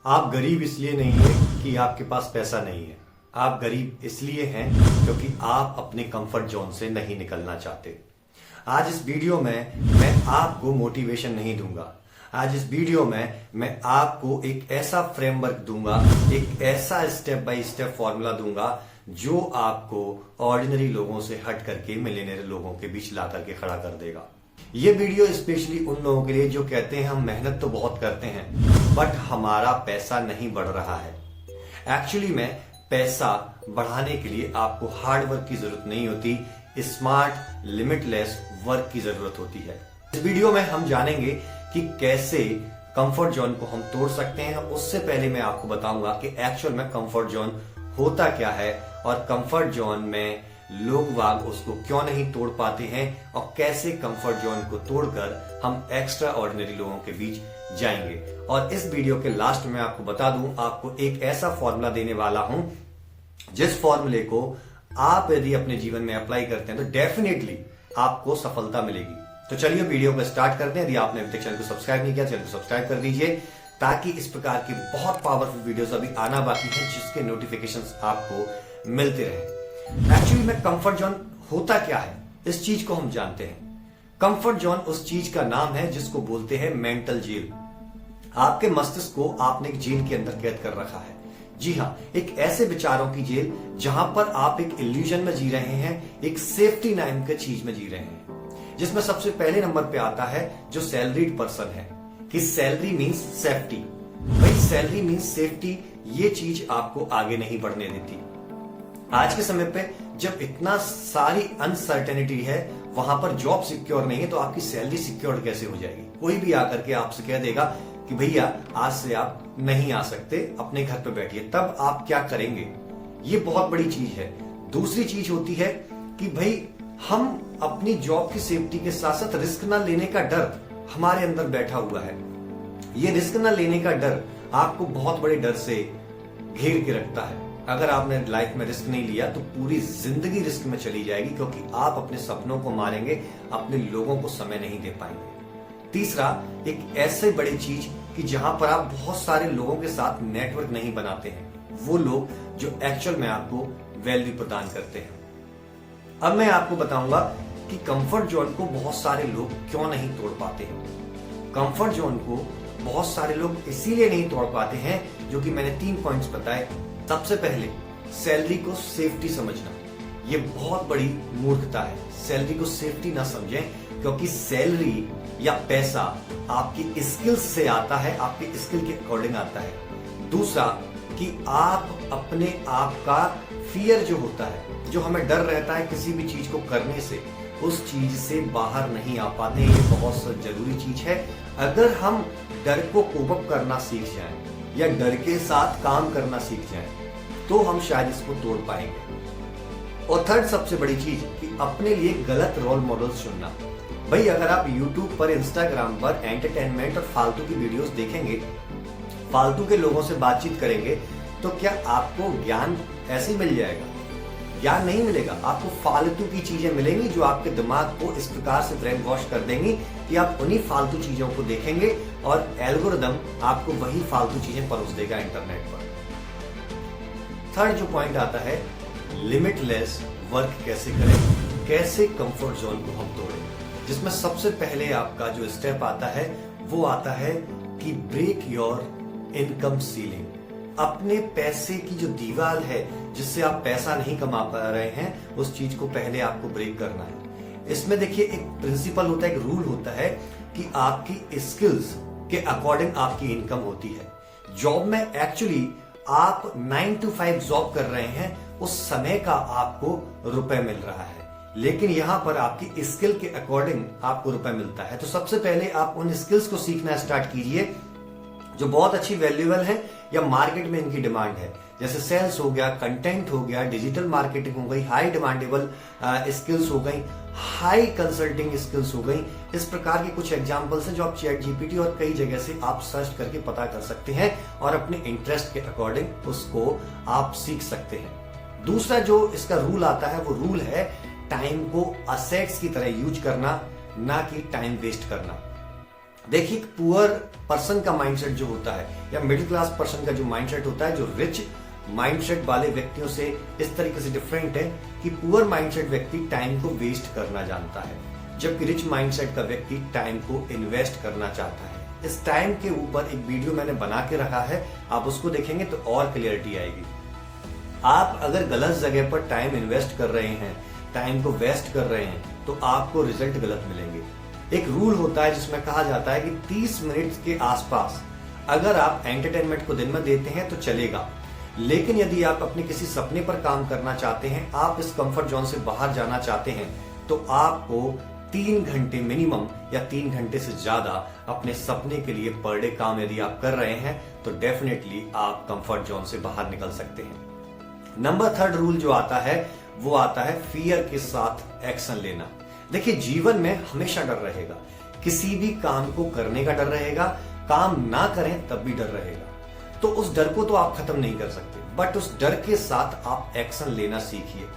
आप गरीब इसलिए नहीं है कि आपके पास पैसा नहीं है। आप गरीब इसलिए हैं क्योंकि आप अपने कंफर्ट जोन से नहीं निकलना चाहते। आज इस वीडियो में मैं आपको मोटिवेशन नहीं दूंगा। आज इस वीडियो में मैं आपको एक ऐसा फ्रेमवर्क दूंगा, एक ऐसा स्टेप बाय स्टेप फॉर्मूला दूंगा जो आपको ऑर्डिनरी लोगों से हट करके मिलियनेयर लोगों के बीच ला करके खड़ा कर देगा। ये वीडियो स्पेशली उन लोगों के लिए जो कहते हैं हम मेहनत तो बहुत करते हैं बट हमारा पैसा नहीं बढ़ रहा है। एक्चुअली में पैसा बढ़ाने के लिए आपको हार्ड वर्क की जरूरत नहीं होती, स्मार्ट लिमिटलेस वर्क की जरूरत होती है। इस वीडियो में हम जानेंगे कि कैसे कंफर्ट जोन को हम तोड़ सकते हैं। उससे पहले मैं आपको बताऊंगा कि एक्चुअल में कंफर्ट जोन होता क्या है और कंफर्ट जोन में लोग वाग उसको क्यों नहीं तोड़ पाते हैं और कैसे कंफर्ट जोन को तोड़कर हम एक्स्ट्रा ऑर्डिनरी लोगों के बीच जाएंगे। और इस वीडियो के लास्ट में आपको बता दूं, आपको एक ऐसा फॉर्मूला देने वाला हूं जिस फॉर्मूले को आप यदि अपने जीवन में अप्लाई करते हैं तो डेफिनेटली आपको सफलता मिलेगी। तो चलिए वीडियो को स्टार्ट करते हैं। यदि आपने अभी तक चैनल को सब्सक्राइब नहीं किया, चैनल को सब्सक्राइब कर दीजिए ताकि इस प्रकार की बहुत पावरफुल वीडियोस अभी आना बाकी है जिसके नोटिफिकेशंस आपको मिलते रहे। एक्चुअली में कंफर्ट जोन होता क्या है इस चीज को हम जानते हैं। कंफर्ट जोन उस चीज का नाम है जिसको बोलते हैं मेंटल जेल। आपके मस्तिष्क को आपने एक जेल के अंदर कैद कर रखा है। जी हाँ, एक ऐसे विचारों की जेल जहां पर आप एक इल्यूजन में जी रहे हैं, एक सेफ्टी नाम के चीज में जी रहे हैं, जिसमें सबसे पहले नंबर पे आता है जो सैलरीड पर्सन है कि सैलरी मीन्स सेफ्टी। भाई सैलरी मीन्स सेफ्टी, ये चीज आपको आगे नहीं बढ़ने देती। आज के समय पे जब इतना सारी अनसर्टेनिटी है, वहां पर जॉब सिक्योर नहीं है तो आपकी सैलरी सिक्योर कैसे हो जाएगी। कोई भी आकर के आपसे कह देगा कि भैया आज से आप नहीं आ सकते, अपने घर पे बैठिए, तब आप क्या करेंगे। ये बहुत बड़ी चीज है। दूसरी चीज होती है कि भाई हम अपनी जॉब की सेफ्टी के साथ साथ रिस्क ना लेने का डर हमारे अंदर बैठा हुआ है। ये रिस्क ना लेने का डर आपको बहुत बड़े डर से घेर के रखता है। अगर आपने लाइफ में रिस्क नहीं लिया तो पूरी जिंदगी रिस्क में चली जाएगी क्योंकि आप अपने सपनों को मारेंगे, अपने लोगों को समय नहीं दे पाएंगे। तीसरा, एक ऐसे बड़ी चीज कि जहां पर आप बहुत सारे लोगों के साथ नेटवर्क नहीं बनाते हैं, वो लोग जो एक्चुअल में आपको वैल्यू प्रदान करते हैं। अब मैं आपको बताऊंगा कि कंफर्ट जोन को बहुत सारे लोग क्यों नहीं तोड़ पाते हैं। कंफर्ट जोन को बहुत सारे लोग इसीलिए नहीं तोड़ पाते हैं, जो कि मैंने 3 पॉइंट्स बताए। सबसे पहले सैलरी को सेफ्टी समझना, ये बहुत बड़ी मूर्खता है। सैलरी को सेफ्टी ना समझें क्योंकि सैलरी या पैसा आपकी स्किल्स से आता है, आपके स्किल के अकॉर्डिंग आता है। दूसरा कि आप अपने आप का फियर जो होता है, जो हमें डर रहता है किसी भी चीज को करने से, उस चीज से बाहर नहीं आ पाते। ये बहुत जरूरी चीज है। अगर हम डर को कोप अप करना सीख जाएं या डर के साथ काम करना सीख जाएं तो हम शायद इसको तोड़ पाएंगे। और थर्ड सबसे बड़ी चीज कि अपने लिए गलत रोल मॉडल्स चुनना। भाई अगर आप YouTube पर, Instagram पर एंटरटेनमेंट और फालतू की वीडियोस देखेंगे, फालतू के लोगों से बातचीत करेंगे तो क्या आपको ज्ञान ऐसे ही मिल जाएगा? ज्ञान नहीं मिलेगा। आपको फालतू की चीजें मिलेंगी जो आपके दिमाग को इस प्रकार से ब्रेन वॉश कर देंगी कि आप उन्हीं फालतू चीजों को देखेंगे और एल्गोरिदम आपको वही फालतू चीजें परोस देगा इंटरनेट पर। थर्ड जो पॉइंट आता है, लिमिटलेस वर्क कैसे करें, कैसे कंफर्ट जोन को हम तोड़ें, जिसमें सबसे पहले आपका जो स्टेप आता है वो आता है कि ब्रेक योर इनकम सीलिंग। अपने पैसे की जो दीवार है जिससे आप पैसा नहीं कमा पा रहे हैं, उस चीज को पहले आपको ब्रेक करना है। इसमें देखिए एक प्रिंसिपल होता है, एक रूल होता है कि आपकी स्किल्स के अकॉर्डिंग आपकी इनकम होती है। जॉब में एक्चुअली आप 9 to 5 जॉब कर रहे हैं, उस समय का आपको रुपए मिल रहा है, लेकिन यहां पर आपकी स्किल के अकॉर्डिंग आपको रुपए मिलता है। तो सबसे पहले आप उन स्किल्स को सीखना स्टार्ट कीजिए जो बहुत अच्छी वैल्यूएबल है या मार्केट में इनकी डिमांड है। जैसे सेल्स हो गया, कंटेंट हो गया, डिजिटल मार्केटिंग हो गई, हाई डिमांडेबल स्किल्स हो गई, हाई कंसल्टिंग स्किल्स हो गई। इस प्रकार के कुछ एग्जांपल्स हैं जो आप चैट जीपीटी और कई जगह से आप सर्च करके पता कर सकते हैं और अपने इंटरेस्ट के अकॉर्डिंग उसको आप सीख सकते हैं। दूसरा जो इसका रूल आता है वो रूल है टाइम को असेट्स की तरह यूज करना, ना कि टाइम वेस्ट करना। देखिए, पुअर पर्सन का माइंडसेट जो होता है या मिडिल क्लास पर्सन का जो माइंडसेट होता है, जो रिच माइंडसेट वाले व्यक्तियों से इस तरीके से डिफरेंट है कि पुअर माइंडसेट व्यक्ति टाइम को वेस्ट करना जानता है, जबकि रिच माइंडसेट का व्यक्ति टाइम को इन्वेस्ट करना चाहता है। इस टाइम के ऊपर एक वीडियो मैंने बना के रखा है, आप उसको देखेंगे तो और क्लियरिटी आएगी। आप अगर गलत जगह पर टाइम इन्वेस्ट कर रहे हैं, टाइम को वेस्ट कर रहे हैं, तो आपको रिजल्ट गलत मिलेंगे। एक रूल होता है जिसमें कहा जाता है कि 30 मिनट के आसपास अगर आप एंटरटेनमेंट को दिन में देते हैं तो चलेगा, लेकिन यदि आप अपने किसी सपने पर काम करना चाहते हैं, आप इस कंफर्ट जोन से बाहर जाना चाहते हैं, तो आपको 3 घंटे मिनिमम या 3 घंटे से ज्यादा अपने सपने के लिए पर डे काम यदि आप कर रहे हैं तो डेफिनेटली आप कंफर्ट जोन से बाहर निकल सकते हैं। नंबर 3 रूल जो आता है वो आता है फियर के साथ एक्शन लेना। देखिए, जीवन में हमेशा डर रहेगा, किसी भी काम को करने का डर रहेगा, काम ना करें तब भी डर रहेगा। तो उस डर को तो आप खत्म नहीं कर सकते, बट उस डर के साथ आप एक्शन लेना सीखिए।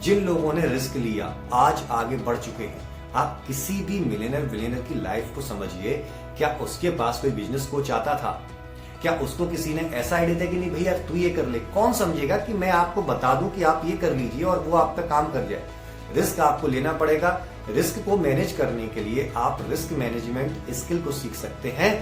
जिन लोगों ने रिस्क लिया आज आगे बढ़ चुके हैं। आप किसी भी मिलियनर बिलियनर की लाइफ को समझिए, क्या उसके पास कोई बिजनेस कोच आता था? क्या उसको किसी ने ऐसा आइडिया दिया कि नहीं भैया तू ये कर ले? कौन समझेगा कि मैं आपको बता दूं कि आप ये कर लीजिए और वो आप पे काम कर जाए? रिस्क आपको लेना पड़ेगा। रिस्क को मैनेज करने के लिए आप रिस्क मैनेजमेंट स्किल को सीख सकते हैं,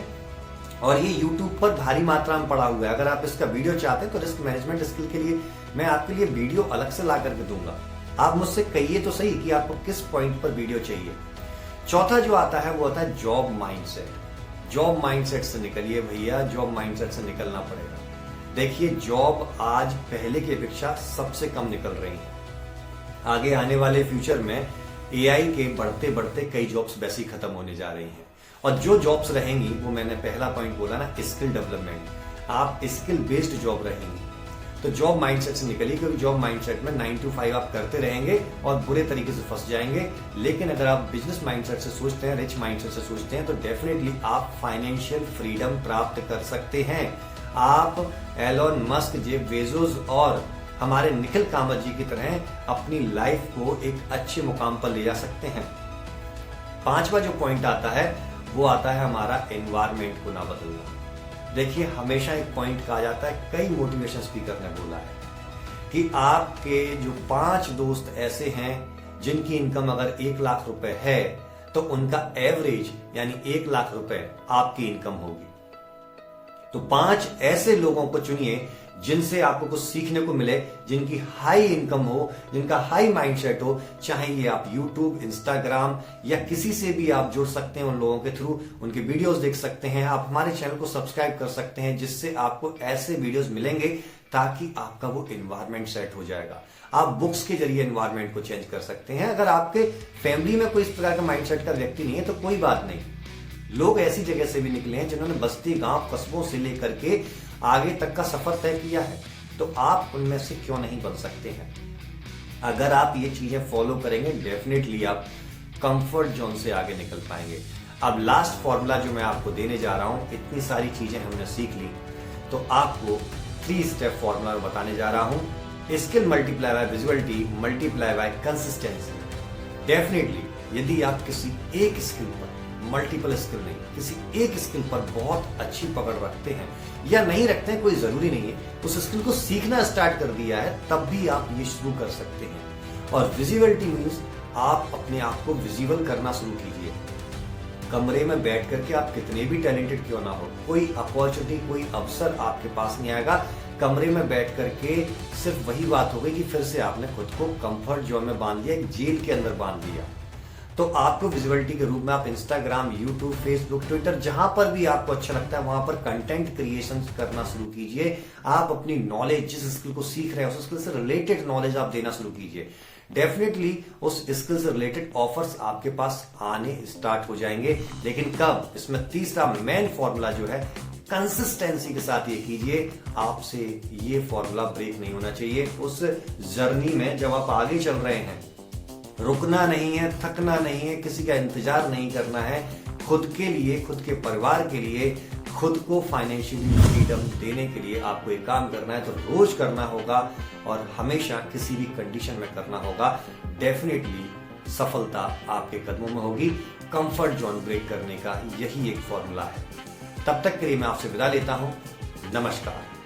और ये YouTube पर भारी मात्रा में पड़ा हुआ है। अगर आप इसका वीडियो चाहते हैं तो रिस्क मैनेजमेंट स्किल के लिए मैं आपके लिए वीडियो अलग से ला करके दूंगा। आप मुझसे कहिए तो सही कि आपको किस पॉइंट पर वीडियो चाहिए। चौथा जो आता है वो आता है जॉब माइंडसेट। जॉब माइंडसेट से निकलिए भैया, जॉब माइंडसेट से निकलना पड़ेगा। देखिए, जॉब आज पहले की अपेक्षा सबसे कम निकल रही है। आगे आने वाले फ्यूचर में AI के बढ़ते बढ़ते कई जॉब्स वैसे ही खत्म होने जा रही हैं, और जो जॉब्स रहेंगी वो मैंने पहला पॉइंट बोला ना, स्किल डेवलपमेंट। आप स्किल बेस्ड जॉब रहेंगी। तो जॉब माइंडसेट से निकलिए, क्योंकि जॉब माइंडसेट में 9 to 5 आप करते रहेंगे और बुरे तरीके से फंस जाएंगे। लेकिन अगर आप बिजनेस माइंडसेट से सोचते हैं, रिच माइंडसेट से सोचते हैं, तो डेफिनेटली आप फाइनेंशियल फ्रीडम प्राप्त कर सकते हैं। आप एलोन मस्क, जेफ बेजोस और हमारे निखिल कामत जी की तरह अपनी लाइफ को एक अच्छे मुकाम पर ले जा सकते हैं। 5वां जो पॉइंट आता है वो आता है हमारा एनवायरमेंट को ना बदलना। देखिए, हमेशा एक पॉइंट कहा जाता है, कई मोटिवेशन स्पीकर ने बोला है कि आपके जो 5 दोस्त ऐसे हैं जिनकी इनकम अगर 1 लाख रुपए है तो उनका एवरेज यानी 1 लाख रुपए आपकी इनकम होगी। तो 5 ऐसे लोगों को चुनिए जिनसे आपको कुछ सीखने को मिले, जिनकी हाई इनकम हो, जिनका हाई माइंडसेट हो। चाहे ये आप YouTube, Instagram या किसी से भी आप जुड़ सकते हैं, उन लोगों के थ्रू उनके वीडियोस देख सकते हैं। आप हमारे चैनल को सब्सक्राइब कर सकते हैं, जिससे आपको ऐसे वीडियोस मिलेंगे ताकि आपका वो एनवायरमेंट सेट हो जाएगा। आप बुक्स के जरिए एनवायरमेंट को चेंज कर सकते हैं। अगर आपके फैमिली में कोई इस प्रकार का माइंडसेट का व्यक्ति नहीं है तो कोई बात नहीं, लोग ऐसी जगह से भी निकले हैं जिन्होंने बस्ती, गांव, कस्बों से लेकर के आगे तक का सफर तय किया है, तो आप उनमें से क्यों नहीं बन सकते हैं? अगर आप ये चीजें फॉलो करेंगे, डेफिनेटली आप कंफर्ट जोन से आगे निकल पाएंगे। अब लास्ट फॉर्मूला जो मैं आपको देने जा रहा हूं, इतनी सारी चीजें हमने सीख ली, तो आपको 3 स्टेप फॉर्मूला बताने जा रहा हूं। Skill multiply by visuality multiply by consistency. Definitely यदि आप किसी एक स्किल पर, मल्टीपल स्किल नहीं, किसी एक स्किल पर बहुत अच्छी पकड़ रखते हैं या नहीं रखते हैं, कोई जरूरी नहीं है, उस स्किल को सीखना स्टार्ट कर दिया है, तब भी आप ये शुरू कर सकते हैं। और विजिबिलिटी मीन्स आप अपने आप को विजिबल करना शुरू कीजिए। कमरे में बैठ करके आप कितने भी टैलेंटेड क्यों ना हो, कोई अपॉर्चुनिटी, कोई अवसर आपके पास नहीं आएगा। कमरे में बैठ करके सिर्फ वही बात हो गई कि फिर से आपने खुद को कंफर्ट जोन में बांध दिया, एक जेल के अंदर बांध दिया। तो आपको विजिबिलिटी के रूप में आप इंस्टाग्राम, यूट्यूब, फेसबुक, ट्विटर, जहां पर भी आपको अच्छा लगता है वहां पर कंटेंट क्रिएशन करना शुरू कीजिए। आप अपनी नॉलेज, जिस स्किल को सीख रहे हैं उस स्किल से रिलेटेड नॉलेज आप देना शुरू कीजिए। डेफिनेटली उस स्किल से रिलेटेड ऑफर्स आपके पास आने स्टार्ट हो जाएंगे। लेकिन कब? इसमें तीसरा मेन फॉर्मूला जो है, कंसिस्टेंसी के साथ ये कीजिए। आपसे ये फॉर्मूला ब्रेक नहीं होना चाहिए। उस जर्नी में जब आप आगे चल रहे हैं, रुकना नहीं है, थकना नहीं है, किसी का इंतजार नहीं करना है। खुद के लिए, खुद के परिवार के लिए, खुद को फाइनेंशियली फ्रीडम देने के लिए आपको एक काम करना है, तो रोज करना होगा और हमेशा किसी भी कंडीशन में करना होगा। डेफिनेटली सफलता आपके कदमों में होगी। कंफर्ट जोन ब्रेक करने का यही एक फॉर्मूला है। तब तक के लिए मैं आपसे विदा लेता हूं। नमस्कार।